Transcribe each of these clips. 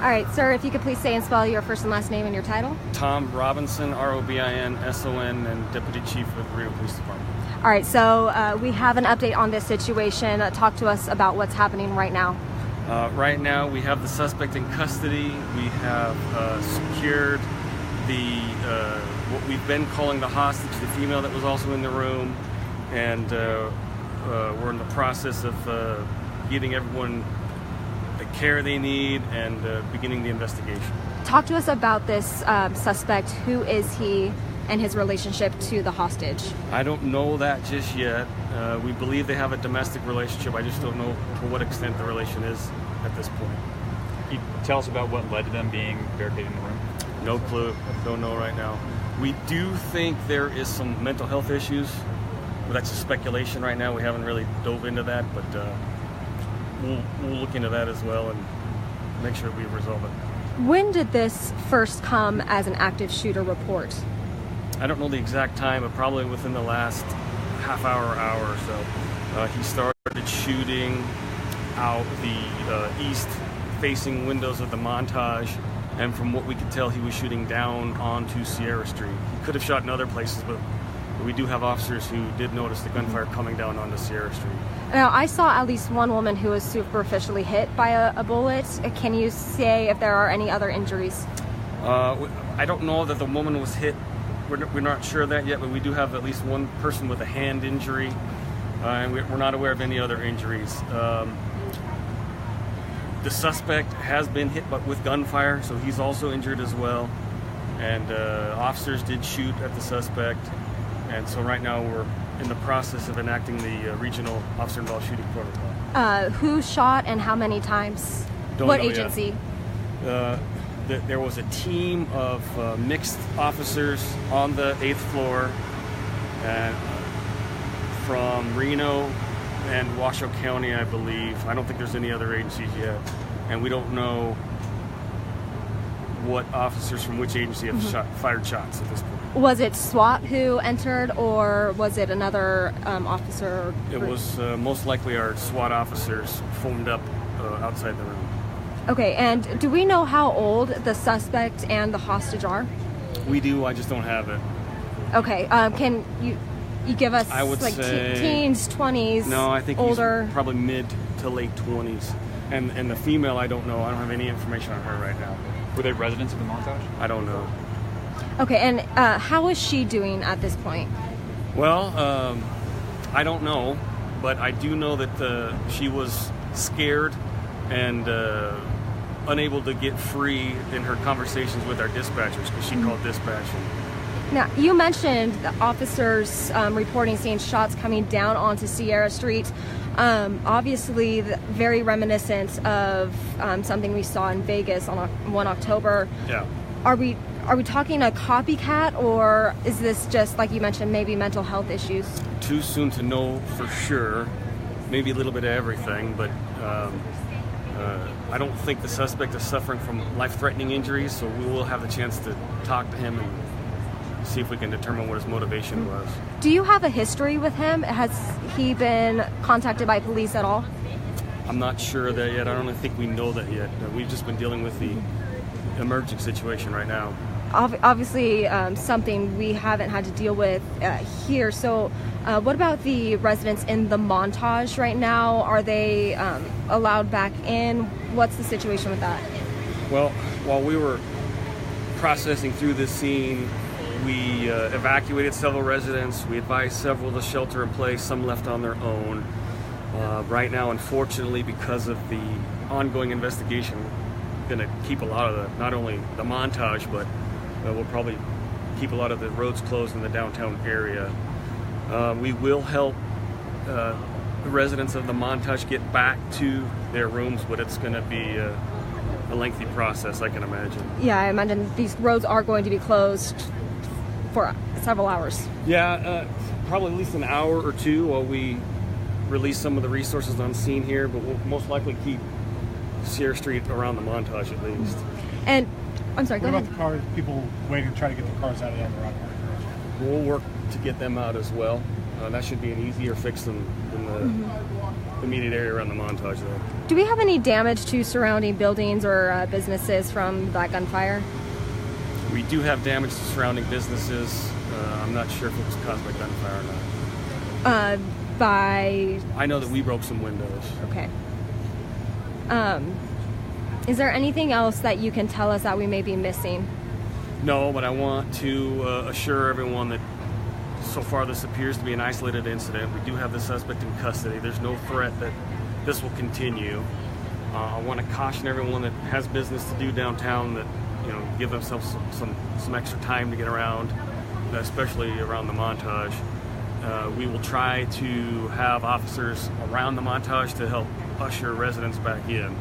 All right, sir, if you could please say and spell your first and last name and your title. Tom Robinson, Robinson, and Deputy Chief of the Reno Police Department. All right, so we have an update on this situation. Talk to us about what's happening right now. Right now, we have the suspect in custody. We have secured the what we've been calling the hostage, the female that was also in the room, and we're in the process of getting everyone the care they need and beginning the investigation. Talk to us about this suspect. Who is he and his relationship to the hostage? I don't know that just yet. We believe they have a domestic relationship. I just don't know to what extent the relation is at this point. Can you tell us about what led to them being barricaded in the room? No clue. Don't know right now. We do think there is some mental health issues, but that's just speculation right now. We haven't really dove into that, but we'll look into that as well and make sure we resolve it. When did this first come as an active shooter report? I don't know the exact time, but probably within the last half hour or so. He started shooting out the east-facing windows of the Montage, and from what we could tell, he was shooting down onto Sierra Street. He could have shot in other places, but we do have officers who did notice the gunfire coming down onto Sierra Street. Now, I saw at least one woman who was superficially hit by a bullet. Can you say if there are any other injuries? I don't know that the woman was hit. We're not sure of that yet, but we do have at least one person with a hand injury, and we're not aware of any other injuries. The suspect has been hit but with gunfire, so he's also injured as well. And officers did shoot at the suspect, and so right now we're in the process of enacting the regional officer-involved shooting protocol. Who shot and how many times? What agency? There was a team of mixed officers on the 8th floor from Reno and Washoe County, I believe. I don't think there's any other agencies yet. And we don't know what officers from which agency have fired shots at this point. Was it SWAT who entered, or was it another officer? It was most likely our SWAT officers formed up outside the room. Okay, and do we know how old the suspect and the hostage are? We do, I just don't have it. Okay, can you give us I would say, teens, 20s, no, I think older? He's probably mid to late 20s. And the female, I don't know. I don't have any information on her right now. Were they residents of the Montage? I don't know. Okay, and how is she doing at this point? Well, I don't know, but I do know that she was scared and unable to get free in her conversations with our dispatchers because she called dispatching. Now, you mentioned the officers reporting seeing shots coming down onto Sierra Street. Obviously, very reminiscent of something we saw in Vegas on 1 October. Yeah. Are we talking a copycat, or is this just, like you mentioned, maybe mental health issues? Too soon to know for sure. Maybe a little bit of everything, but I don't think the suspect is suffering from life-threatening injuries, so we will have the chance to talk to him and see if we can determine what his motivation was. Do you have a history with him? Has he been contacted by police at all? I'm not sure of that yet. I don't think we know that yet. We've just been dealing with the emerging situation right now. Obviously, something we haven't had to deal with here. So what about the residents in the Montage right now? Are they allowed back in? What's the situation with that? Well, while we were processing through this scene, we evacuated several residents. We advised several to shelter in place, some left on their own. Right now, unfortunately, because of the ongoing investigation, we're going to keep a lot of not only the Montage, but we'll probably keep a lot of the roads closed in the downtown area. We will help the residents of the Montage get back to their rooms, but it's going to be a lengthy process, I can imagine. Yeah, I imagine these roads are going to be closed for several hours. Yeah, probably at least an hour or two while we release some of the resources on scene here, but we'll most likely keep Sierra Street around the Montage at least. And I'm sorry, go ahead. What about the cars, people waiting to try to get the cars out of the road? We'll work to get them out as well. That should be an easier fix than the immediate area around the Montage, though. Do we have any damage to surrounding buildings or businesses from that gunfire? We do have damage to surrounding businesses. I'm not sure if it was caused by gunfire or not. I know that we broke some windows. Okay. Is there anything else that you can tell us that we may be missing? No, but I want to assure everyone that so far this appears to be an isolated incident. We do have the suspect in custody. There's no threat that this will continue. I want to caution everyone that has business to do downtown that, give themselves some extra time to get around, especially around the Montage. We will try to have officers around the Montage to help usher residents back in.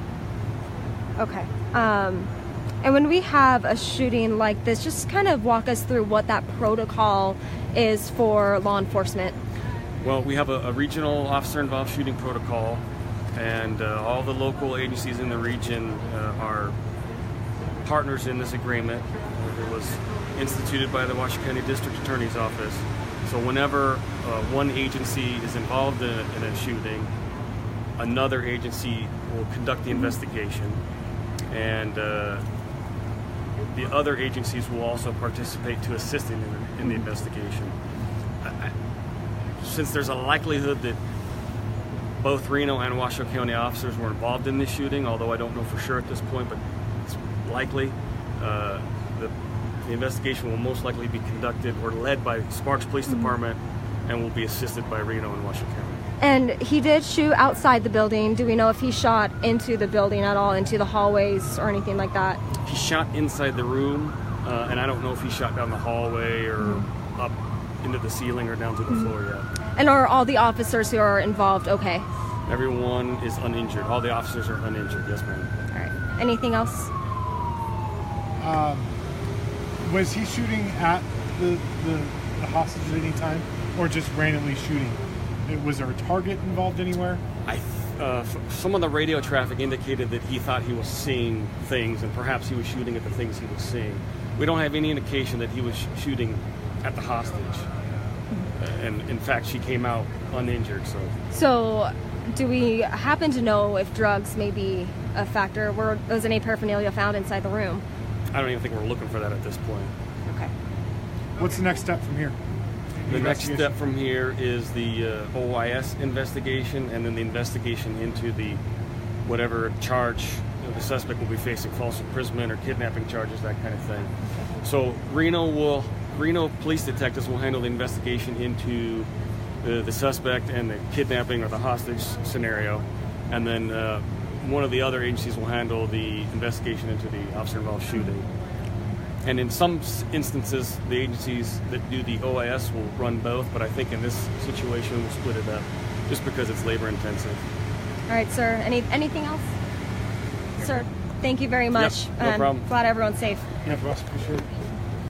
Okay. And when we have a shooting like this, just kind of walk us through what that protocol is for law enforcement. Well, we have a regional officer-involved shooting protocol, and all the local agencies in the region are partners in this agreement. It was instituted by the Washington County District Attorney's Office. So whenever one agency is involved in a shooting, another agency will conduct the investigation, and the other agencies will also participate to assist in the investigation. Since there's a likelihood that both Reno and Washoe County officers were involved in this shooting, although I don't know for sure at this point, but it's likely, the investigation will most likely be conducted or led by Sparks Police Department and will be assisted by Reno and Washoe County. And he did shoot outside the building. Do we know if he shot into the building at all, into the hallways or anything like that? He shot inside the room, and I don't know if he shot down the hallway or up into the ceiling or down to the floor yet. And are all the officers who are involved okay? Everyone is uninjured. All the officers are uninjured, yes ma'am. All right. Anything else? Was he shooting at the hostage at any time, or just randomly shooting? Was there a target involved anywhere? Some of the radio traffic indicated that he thought he was seeing things, and perhaps he was shooting at the things he was seeing. We don't have any indication that he was shooting at the hostage. And in fact, she came out uninjured. So do we happen to know if drugs may be a factor? Was any paraphernalia found inside the room? I don't even think we're looking for that at this point. Okay. What's the next step from here? The next step from here is the OIS investigation, and then the investigation into the whatever charge the suspect will be facing, false imprisonment or kidnapping charges, that kind of thing. So Reno police detectives will handle the investigation into the suspect and the kidnapping or the hostage scenario, and then one of the other agencies will handle the investigation into the officer-involved shooting. And in some instances, the agencies that do the OIS will run both, but I think in this situation we'll split it up just because it's labor intensive. All right, sir. Anything else? Sir, thank you very much. Yep, no problem. Glad everyone's safe. Yeah, boss, for sure.